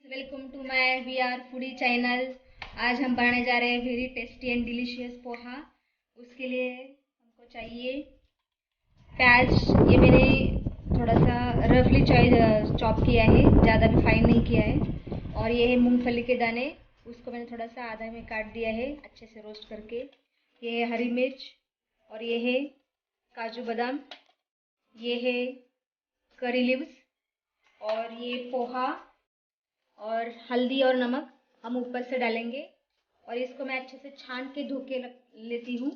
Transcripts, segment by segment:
Welcome to my we are foodie channel. आज हम बनाने जा रहे हैं very tasty and delicious poha. उसके लिए हमको चाहिए प्याज। ये मैंने थोड़ा सा रफली चॉप किया है, ज़्यादा भी फाइन नहीं किया है। और ये है मूंगफली के दाने, उसको मैंने थोड़ा सा आधा में काट दिया है अच्छे से रोस्ट करके। ये है हरी मिर्च, और ये है काजू बादाम, ये है करी लीव्स, और ये पोहा और हल्दी और नमक हम ऊपर से डालेंगे। और इसको मैं अच्छे से छान के धो के रख लेती हूँ।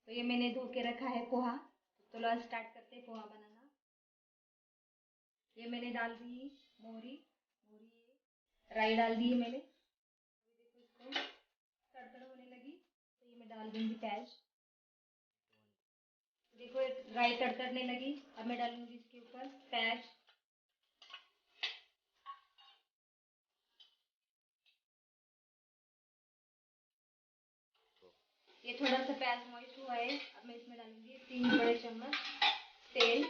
तो ये मैंने धो के रखा है पोहा। तो चलो स्टार्ट करते हैं पोहा बनाना। ये मैंने डाल दी मोहरी मोहरी ये राई डाल दी है मैंने। देखो इसको तड़तड़ होने लगी, तो ये मैं डाल दूंगी प्याज। देखो राई तड़तड़ने लगी, अब मैं डालूंगी इसके ऊपर प्याज। ये थोड़ा सा प्याज मॉइस्ट हुआ है, अब मैं इसमें डालूंगी 3 बड़े चम्मच तेल।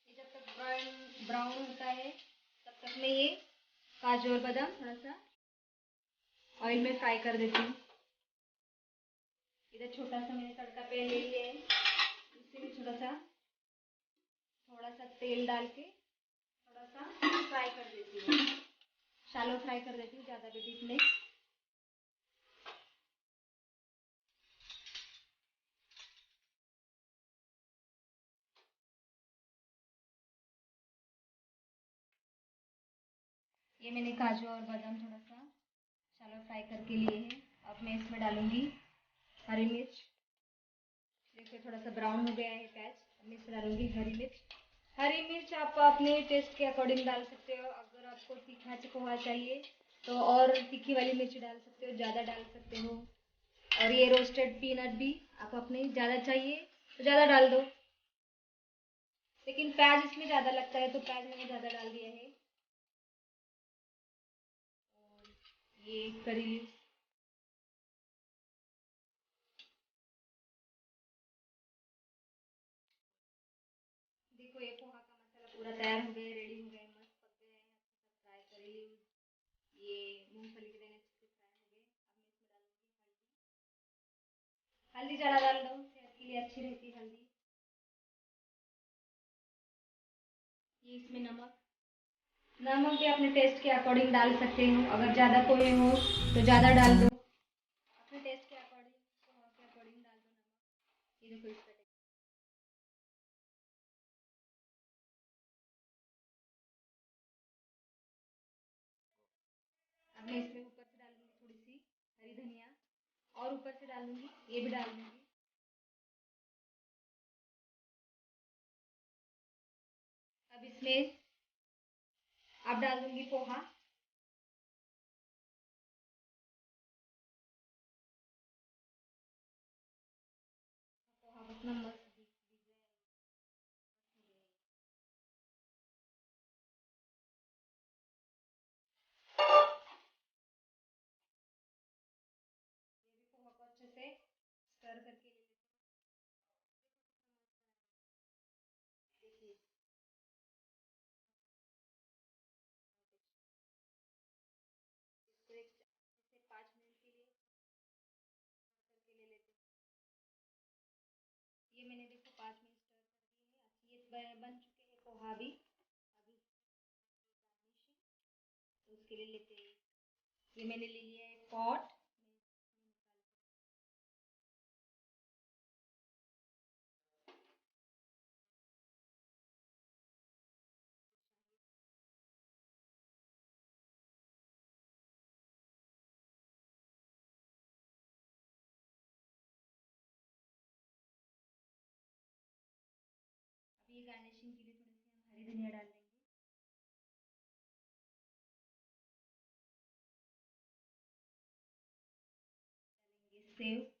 ये जब तक ब्राउन ब्राउन होता है तब तक मैं ये काजू और बादाम थोड़ा सा ऑयल में फ्राई कर देती हूँ। इधर छोटा सा मैंने तड़का पैन ले लिया है, उससे भी थोड़ा सा तेल डाल के थोड़ा सा फ्राई कर देती हूँ। शैलो फ्राई कर देती हूँ, ज़्यादा भी डीप नहीं। ये मैंने काजू और बादाम थोड़ा सा शैलो फ्राई करके लिए हैं। अब मैं इसमें डालूंगी हरी मिर्च। देखिए थोड़ा सा ब्राउन हो गया है प्याज, अब मैं इसमें डालूंगी हरी मिर्च। हरी मिर्च आप अपने टेस्ट के अकॉर्डिंग डाल सकते हो। अगर आपको तीखा पोहा चाहिए तो और तीखी वाली मिर्च डाल सकते हो, ज़्यादा डाल सकते हो। और ये रोस्टेड पीनट भी आप अपने ज़्यादा चाहिए तो ज़्यादा डाल दो, लेकिन प्याज इसमें ज़्यादा लगता है तो प्याज मैंने ज़्यादा डाल दिया है। और ये करी लीव्स। देखो ये पोहा का मसाला पूरा तैयार हो गया, रेडी हो गया, मस्त पक गया है। अच्छा सा फ्राई करी लीव्स, ये मूंगफली के दाने अच्छे से फ्राई हो गए। अब मैं इसमें डालूंगी हल्दी। हल्दी ज़्यादा डाल दो, सेहत के लिए अच्छी रहती है हल्दी। ये इसमें नमक। नमक भी अपने टेस्ट के अकॉर्डिंग डाल सकते हो। अगर ज़्यादा पोहे हो तो ज़्यादा डाल दो, अपने टेस्ट के अकॉर्डिंग पोहा के अकॉर्डिंग डाल दो नमक। ये देखो इसका टेस्ट। अब मैं इसमें ऊपर से डालूंगी थोड़ी सी हरी धनिया, और ऊपर से डालूंगी, ये भी डाल दूंगी। अब इसमें अब डाल दूंगी पोहा। पोहा कितना मस्त दिख रहा है। ये भी पोहा को अच्छे से स्टर करके ले लेते हैं। देखिए इसको एक अच्छे से 5 मिनट के लिए करके ले लेते हैं। ये मैंने देखो 5 मिनट स्टर कर दिए हैं, अच्छी ये बन चुके हैं पोहा भी। अभी गार्निशिंग तो उसके लिए लेते हैं। ये मैंने ले लिया है पॉट। अब ये गार्निशिंग के लिए थोड़ी सी हम हरी धनिया डाल देंगे। डालेंगे सेव।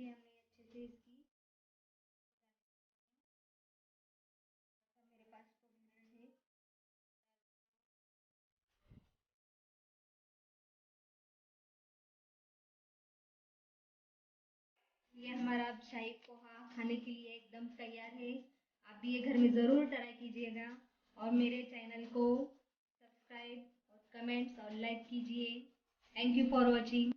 देखिए हमने अच्छे से इसकी मेरे पास 2 मिनट है। ये हमारा अब शाही पोहा खाने के लिए एकदम तैयार है। आप भी ये घर में ज़रूर ट्राई कीजिएगा और मेरे चैनल को सब्सक्राइब और कमेंट्स और लाइक कीजिए। Thank you for watching.